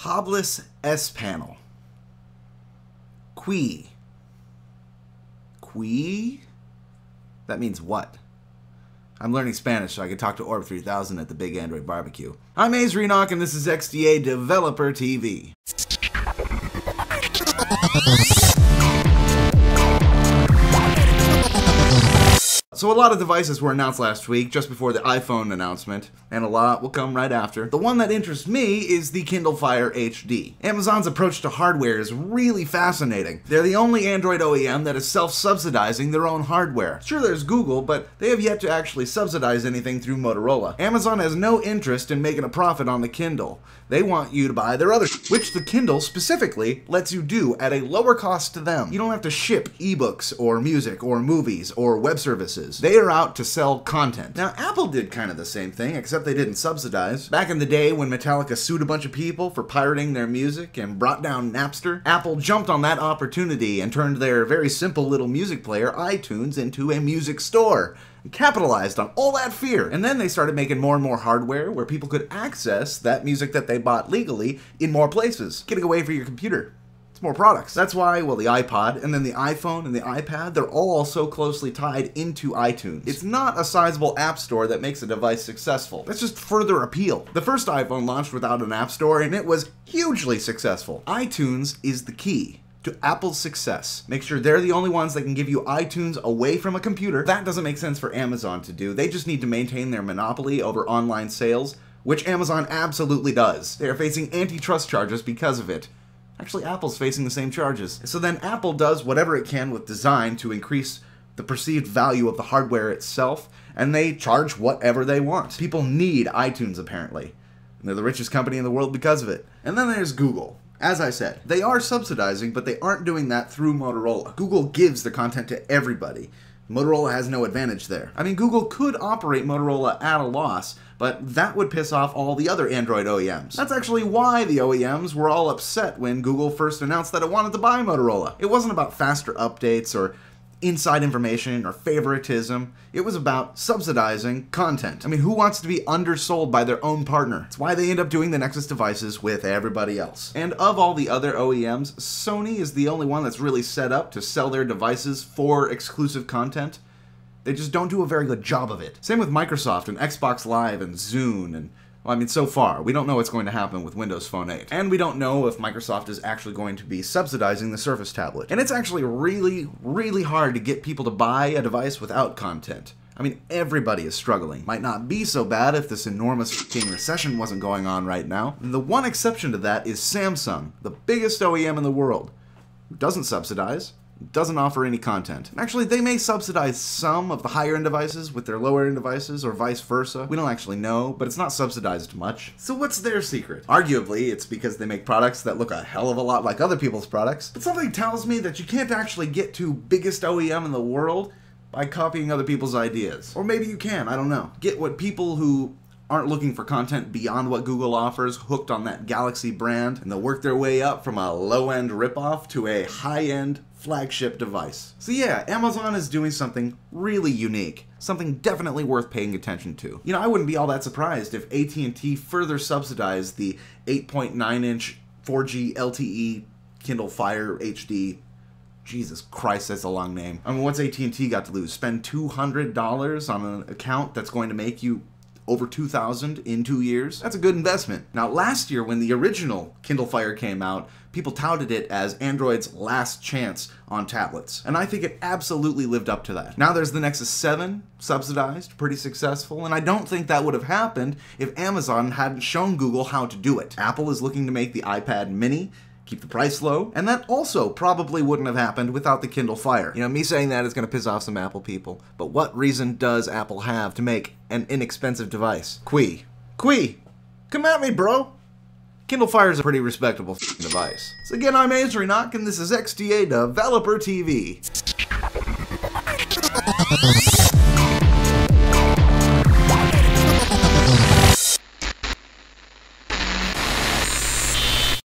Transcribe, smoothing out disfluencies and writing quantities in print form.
Hobless S panel. Qui. That means what? I'm learning Spanish so I can talk to Orb 3000 at the Big Android Barbecue. I'm azrienoch and this is XDA Developer TV. So a lot of devices were announced last week, just before the iPhone announcement, and a lot will come right after. The one that interests me is the Kindle Fire HD. Amazon's approach to hardware is really fascinating. They're the only Android OEM that is self-subsidizing their own hardware. Sure, there's Google, but they have yet to actually subsidize anything through Motorola. Amazon has no interest in making a profit on the Kindle. They want you to buy their other which the Kindle specifically lets you do at a lower cost to them. You don't have to ship ebooks or music or movies or web services. They are out to sell content. Now, Apple did kind of the same thing, except they didn't subsidize. Back in the day when Metallica sued a bunch of people for pirating their music and brought down Napster, Apple jumped on that opportunity and turned their very simple little music player, iTunes, into a music store. Capitalized on all that fear. And then they started making more and more hardware where people could access that music that they bought legally in more places. Getting away from your computer. It's more products. That's why, well, the iPod and then the iPhone and the iPad, they're all so closely tied into iTunes. It's not a sizable app store that makes a device successful. That's just further appeal. The first iPhone launched without an app store and it was hugely successful. iTunes is the key to Apple's success. Make sure they're the only ones that can give you iTunes away from a computer. That doesn't make sense for Amazon to do. They just need to maintain their monopoly over online sales, which Amazon absolutely does. They are facing antitrust charges because of it. Actually, Apple's facing the same charges. So then Apple does whatever it can with design to increase the perceived value of the hardware itself, and they charge whatever they want. People need iTunes, apparently. And they're the richest company in the world because of it. And then there's Google. As I said, they are subsidizing, but they aren't doing that through Motorola. Google gives the content to everybody. Motorola has no advantage there. I mean, Google could operate Motorola at a loss, but that would piss off all the other Android OEMs. That's actually why the OEMs were all upset when Google first announced that it wanted to buy Motorola. It wasn't about faster updates or inside information or favoritism. It was about subsidizing content. I mean, who wants to be undersold by their own partner? It's why they end up doing the Nexus devices with everybody else. And of all the other OEMs, Sony is the only one that's really set up to sell their devices for exclusive content. They just don't do a very good job of it. Same with Microsoft and Xbox Live and Zune and well, I mean, so far, we don't know what's going to happen with Windows Phone 8. And we don't know if Microsoft is actually going to be subsidizing the Surface tablet. And it's actually really, really hard to get people to buy a device without content. I mean, everybody is struggling. Might not be so bad if this enormous f***ing recession wasn't going on right now. The one exception to that is Samsung, the biggest OEM in the world, who doesn't subsidize, doesn't offer any content. Actually, they may subsidize some of the higher-end devices with their lower-end devices, or vice versa. We don't actually know, but it's not subsidized much. So what's their secret? Arguably, it's because they make products that look a hell of a lot like other people's products. But something tells me that you can't actually get to biggest OEM in the world by copying other people's ideas. Or maybe you can, I don't know. Get what people who aren't looking for content beyond what Google offers hooked on that Galaxy brand, and they'll work their way up from a low-end ripoff to a high-end flagship device. So yeah, Amazon is doing something really unique, something definitely worth paying attention to. You know, I wouldn't be all that surprised if AT&T further subsidized the 8.9-inch 4G LTE Kindle Fire HD. Jesus Christ, that's a long name. I mean, what's AT&T got to lose? Spend $200 on an account that's going to make you over $2,000 in 2 years? That's a good investment. Now, last year when the original Kindle Fire came out, people touted it as Android's last chance on tablets. And I think it absolutely lived up to that. Now there's the Nexus 7, subsidized, pretty successful, and I don't think that would have happened if Amazon hadn't shown Google how to do it. Apple is looking to make the iPad mini, keep the price low, and that also probably wouldn't have happened without the Kindle Fire. You know, me saying that is going to piss off some Apple people, but what reason does Apple have to make an inexpensive device? Qui, come at me, bro! Kindle Fire is a pretty respectable device. So again, I'm azrienoch, and this is XDA Developer TV.